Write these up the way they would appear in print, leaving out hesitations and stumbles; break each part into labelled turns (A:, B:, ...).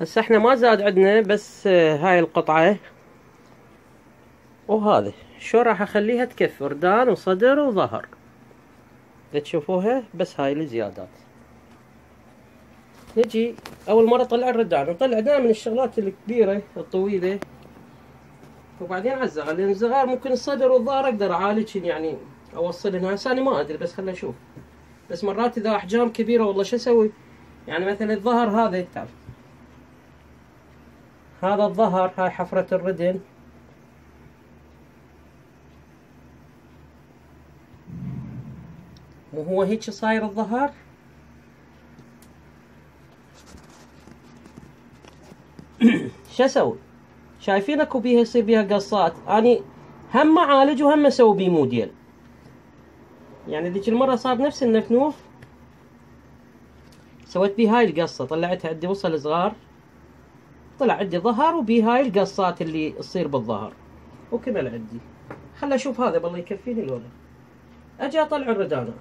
A: هسه احنا ما زاد عندنا بس هاي القطعة وهذه شو راح اخليها تكفي ردان وصدر وظهر. تشوفوها بس هاي الزيادات. نجي اول مرة نطلع الردان، نطلع دائما الشغلات الكبيرة الطويلة وبعدين على الزغر، لان الزغار ممكن الصدر والظهر اقدر اعالجهن يعني اوصلهن. هسه انا ما ادري بس خلنا نشوف. بس مرات اذا احجام كبيرة والله شو اسوي؟ يعني مثلا الظهر هذا تعال، هذا الظهر هاي حفرة الردن، وهو هيك صاير الظهر. شو اسوي؟ شايفين اكو بيها يصير بيها قصات، اني هم اعالج وهم اسوي بيه موديل. يعني ذيك المرة صار نفس النفنوف، سويت بيه هاي القصة، طلعتها عندي وصل صغار، طلع عندي ظهر وبيه هاي القصات اللي تصير بالظهر وكمل عندي. خل اشوف هذا بالله يكفيني الوضع. اجي اطلع الردانات.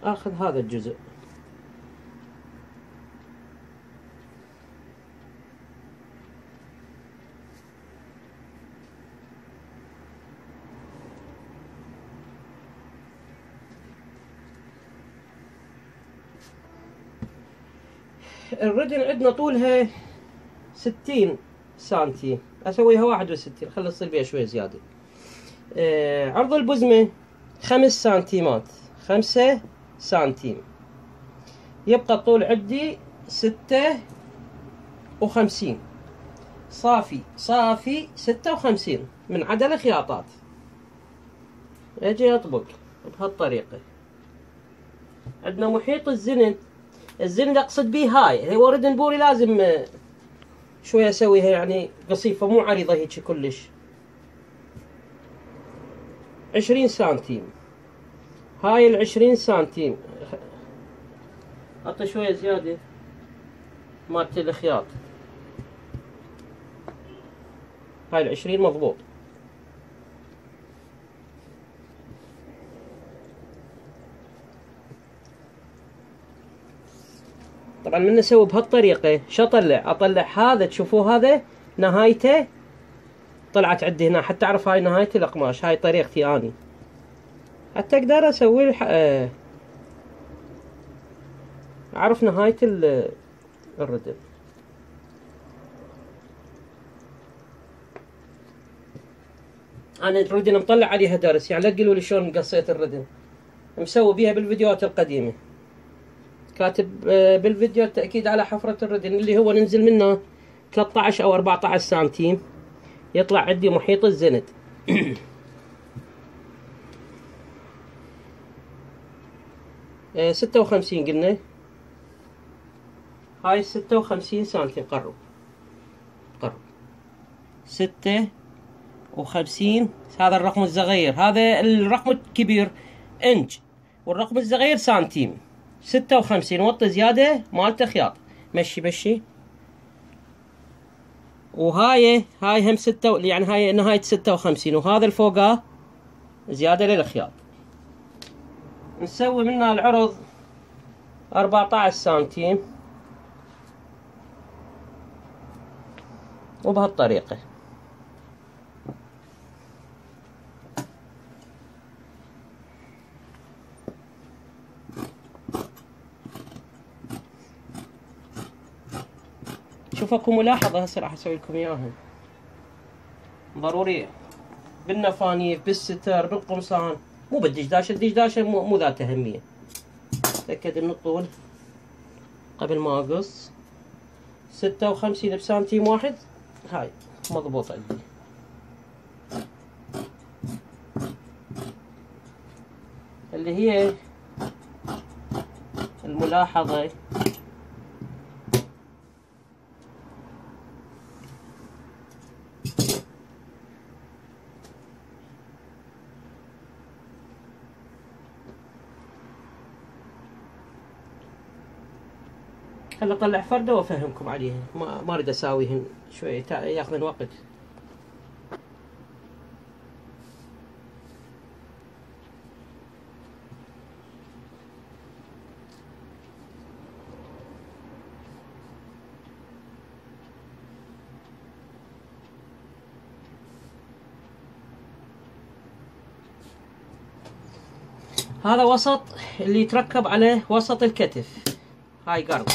A: اخذ هذا الجزء، الردن عندنا طولها 60 سنتي، اسويها 61 خلي تصير بيها شوي زيادة. عرض البزمة 5 سنتيمات، 5 سنتيم، يبقى الطول عندي 56 صافي 56 من عدل خياطات. اجي اطبق بهالطريقة. عندنا محيط الزند، الزند اقصد بيه هاي هو ردن بوري لازم شوية اسويها يعني قصيفة مو عريضة هيك كلش. 20 سنتيم، هاي 20 سنتيم اعطي شوية زيادة مالت الخياط. هاي 20 مضبوط. طبعا من اسوي بهالطريقة شو اطلع هذا، تشوفوه هذا نهايته طلعت عندي هنا، حتى اعرف هاي نهاية القماش. هاي طريقتي اني حتى اقدر اسوي اعرف نهاية الردن. انا الردن مطلع عليها درس، يعني لا تقولوا لي شلون قصيت الردن، مسوي بيها بالفيديوهات القديمة. كاتب بالفيديو التأكيد على حفرة الردن اللي هو ننزل منه 13 او 14 سنتيم، يطلع عندي محيط الزند. 56 قلنا، هاي 56 سنتيم. قرب 56. هذا الرقم الصغير، هذا الرقم الكبير انج، والرقم الصغير سنتيم. 56 وطي زيادة مالته خياط. مشي وهاي هم 6 يعني هاي نهاية 56، وهذا الفوقه زيادة للخياط. نسوي منها العرض 14 سنتيم وبهالطريقة. شوف اكو ملاحظة هسه راح اسوي لكم اياها ضرورية بالنفانيف بالستر بالقمصان، مو بالدشداشة. الدشداشة مو ذات أهمية. تأكد ان الطول قبل ما اقص 56 بسنتيم واحد، هاي مضبوط عندي. اللي هي الملاحظة خل اطلع فردة وافهمكم عليها، ما اريد اساويهن شوية ياخذن وقت. هذا وسط اللي يتركب عليه وسط الكتف، هاي قرض.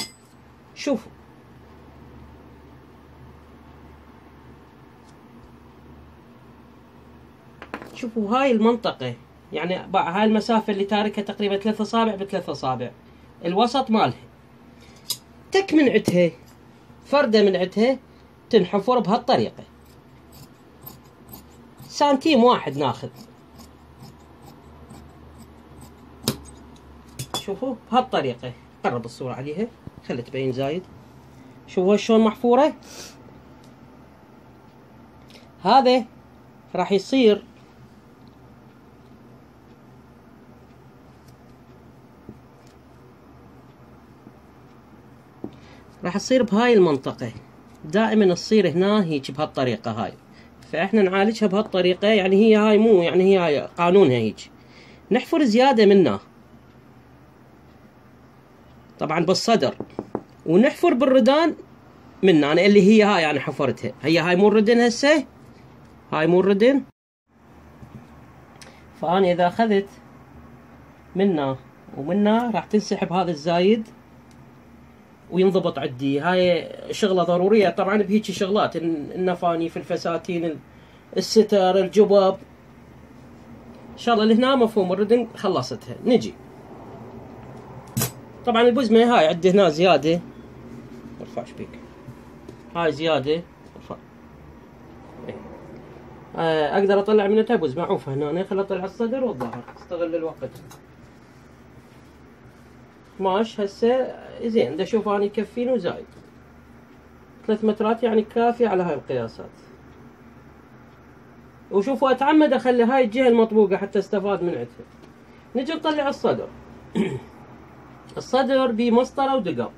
A: شوفوا هاي المنطقة، يعني هاي المسافة اللي تاركها تقريبا 3 أصابع ب3 أصابع، الوسط مالها تك من عندها فردة من عندها تنحفر بهالطريقة، سنتيم واحد ناخذ. شوفوا بهالطريقة، قرب الصورة عليها خلي تبين زايد. شوفوا شلون محفورة. هذا راح يصير بهاي المنطقة، دائما تصير هنا هيك بهالطريقة هاي، فاحنا نعالجها بهالطريقة. يعني هي هاي مو يعني هي قانونها هيك، نحفر زيادة منها طبعا بالصدر، ونحفر بالردان من أنا اللي هي هاي أنا حفرتها. هاي مو الردن هسه، هاي مو الردن. فأنا إذا أخذت منا ومنا راح تنسحب هذا الزايد وينضبط عندي. هاي شغلة ضرورية طبعا بهيجي شغلات، النفاني، الفساتين، الستر، الجباب، إن شاء الله لهنا مفهوم. الردن خلصتها. نجي طبعا البزمة هاي عندي هنا زيادة، ارفع شبيك، هاي زيادة ارفع. اقدر اطلع منها بزمة معوفة هنا، خل اطلع الصدر والظهر، استغل الوقت. ماش هسه زين، دا اشوف اني يكفيني وزايد 3 مترات يعني كافي على هاي القياسات. وشوفوا اتعمد اخلي هاي الجهة المطبوقة حتى استفاد من عندها. نجي نطلع الصدر. الصدر بمسطرة ودقم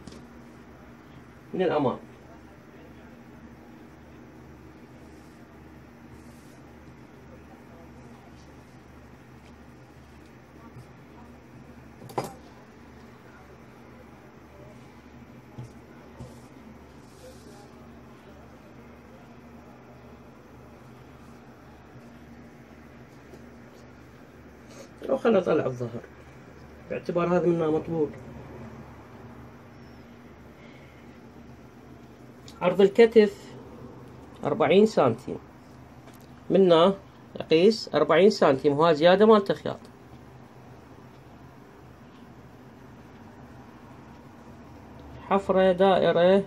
A: من الأمام. لو خلنا نطلع الظهر باعتبار هذا منه مطبوق. عرض الكتف 40 سنتيم، منه اقيس 40 سنتيم، وهذا زيادة مالت خياط. حفرة دائرة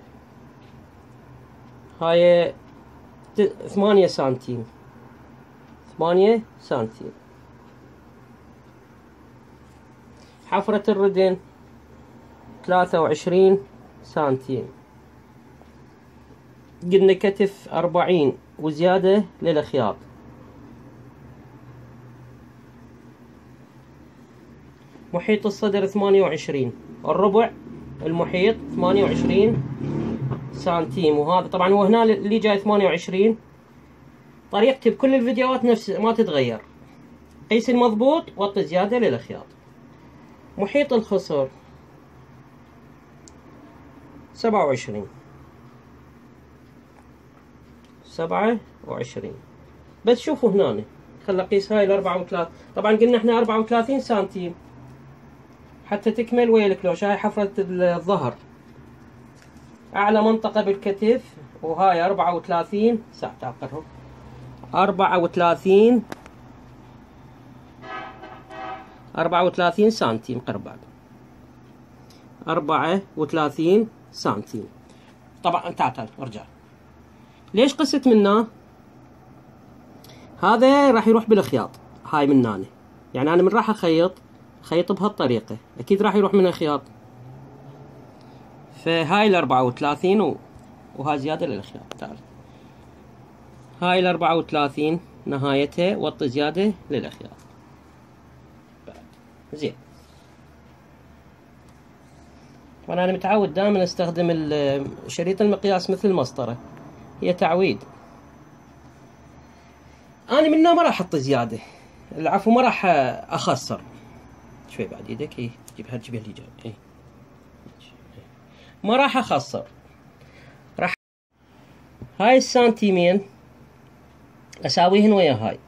A: هاي 8 سنتيم، 8 سنتيم. حفرة الردن 23 سنتيم. قلنا كتف 40 وزيادة للخياط. محيط الصدر 28، الربع المحيط 28 سنتيم. وهذا طبعا هو هنا اللي جاي 28. طريقتي بكل الفيديوهات نفس ما تتغير، قيس المضبوط وطي زيادة للخياط. محيط الخصر 27، 27. بس شوفوا هنا خل اقيس هاي ال 34. طبعا قلنا احنا 34 سنتيم حتى تكمل ويا الكلوش. هاي حفرة الظهر، اعلى منطقة بالكتف، وهاي 34 ساعة تعقرهم 34 سنتيم قربان، 34 سنتيم. طبعا تعال ارجع. ليش قست منه؟ هذا راح يروح بالخياط، هاي من هنا. يعني انا من راح خيط بهالطريقة، اكيد راح يروح منها خياط. فهاي ال 34 وهاي زيادة للخياط. تعال هاي ال 34 نهايتها وطي زيادة للخياط. زين وانا متعود دائما استخدم شريط المقياس مثل المسطرة، هي تعويد. انا منه ما راح احط زيادة، العفو ما راح اخسر. شوي بعد ايدك، اي جيبها اللي جاي، اي ما راح اخسر. راح هاي السنتيمين اساويهن ويا هاي،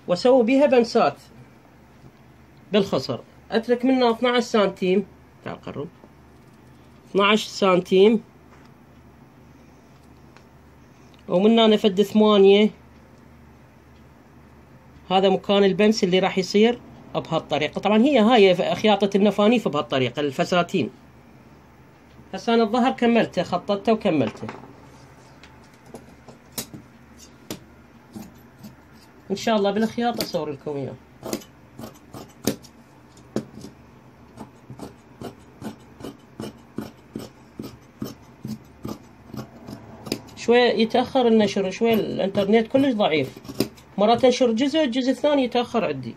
A: واسوي بيها بنسات بالخصر. اترك منها 12 سنتيم، تعال قرب، 12 سنتيم، ومنها نفد 8. هذا مكان البنس اللي راح يصير بهالطريقة. طبعا هاي خياطة النفانيف بهالطريقة، الفساتين. هسه انا الظهر كملته، خططته وكملته. ان شاء الله بالخياطة اصور لكم اياه. شوي يتأخر النشر، شوي الانترنت كلش ضعيف، مرة تنشر جزء، الجزء الثاني يتأخر عندي.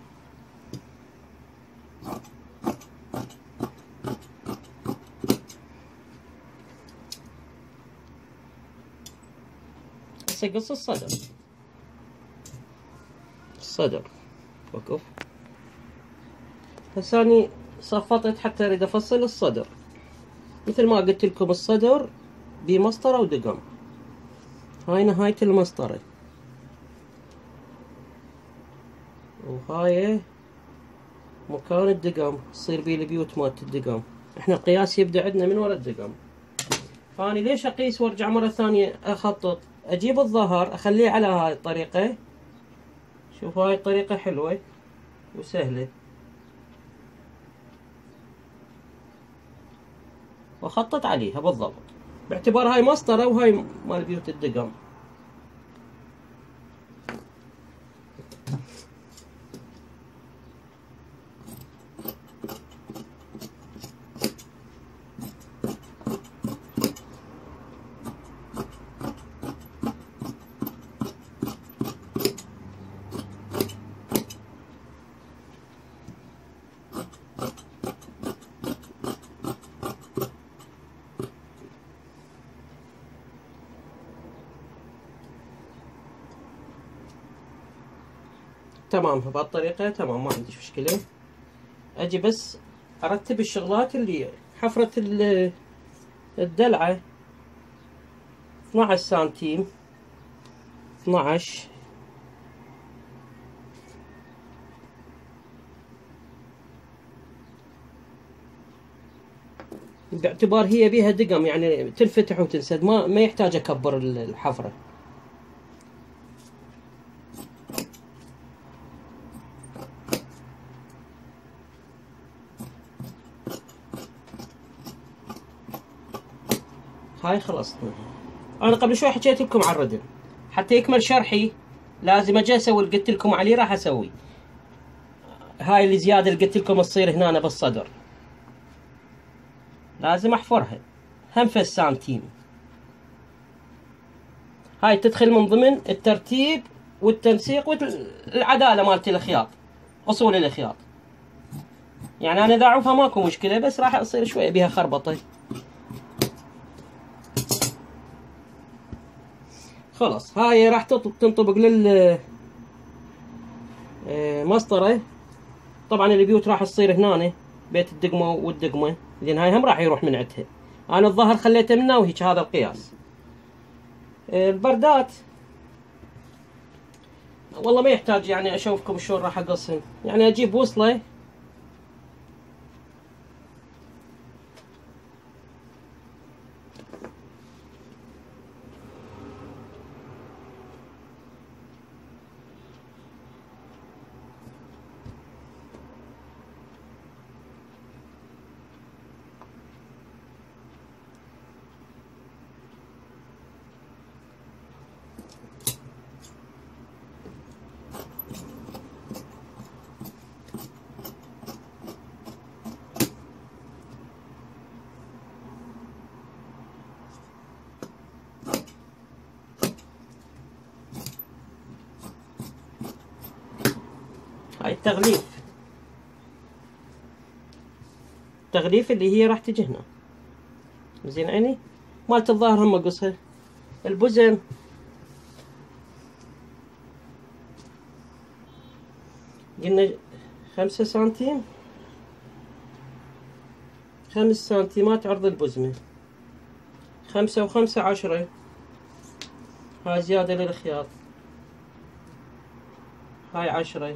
A: هسه قص الصدر وقف. هسه اني صفطت حتى اريد افصل الصدر. مثل ما قلت لكم الصدر بمسطرة ودقم. هاي نهاية المسطرة، وهاي مكان الدقم، تصير بيه البيوت مالت الدقم. احنا القياس يبدأ عندنا من ورا الدقم. فاني ليش اقيس وارجع مرة ثانية اخطط؟ اجيب الظهر اخليه على هاي الطريقة. شوف هاي الطريقة حلوة وسهلة، واخطط عليها بالضبط، باعتبار هاي مسطرة وهاي مال بيوت الدقم. تمام بهالطريقة، تمام ما عندي مشكلة. اجي بس ارتب الشغلات اللي حفرة الدلعة. 12 سنتيم، 12، باعتبار هي بيها دقم يعني تنفتح وتنسد، ما يحتاج اكبر الحفرة. هاي خلصنا. انا قبل شوي حكيت لكم عن الردم، حتى يكمل شرحي لازم اجي اسوي اللي قلت لكم عليه راح اسوي. هاي الزياده اللي قلت لكم تصير هنا بالصدر لازم احفرها هم في السنتيم. هاي تدخل من ضمن الترتيب والتنسيق والعداله مالت الخياط، اصول الخياط. يعني انا اذا اعرفها ماكو مشكله، بس راح اصير شويه بيها خربطه. خلاص هاي راح تنطبق مسطرة. طبعا البيوت راح تصير هنا بيت الدقمة والدقمة، لان هاي هم راح يروح من عندها. انا الظهر خليته منه وهيك هذا القياس. البردات والله ما يحتاج يعني اشوفكم شلون راح اقصهن. يعني اجيب وصلة هاي التغليف التغليف اللي هي راح تجي هنا. زين عيني مالت الظهر هم قصها. البزم قلنا 5 سنتيم، 5 سنتيمات عرض البزمة، 5 و5 10. هاي زيادة للخياط، هاي 10.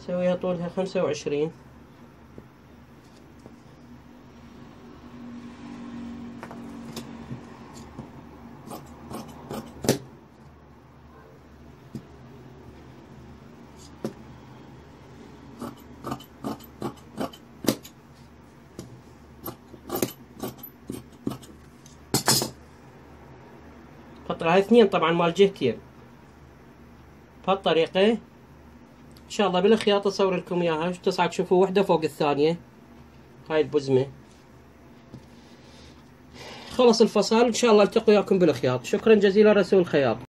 A: سويها طولها 25. قطرة هاي 2 طبعا مال جهتين. بهالطريقة ان شاء الله بالخياط اصور لكم اياها تصعد تشوفوا وحدة فوق الثانية. هاي البزمة خلص الفصل، ان شاء الله التقي وياكم بالخياط. شكرا جزيلا رسول الخياط.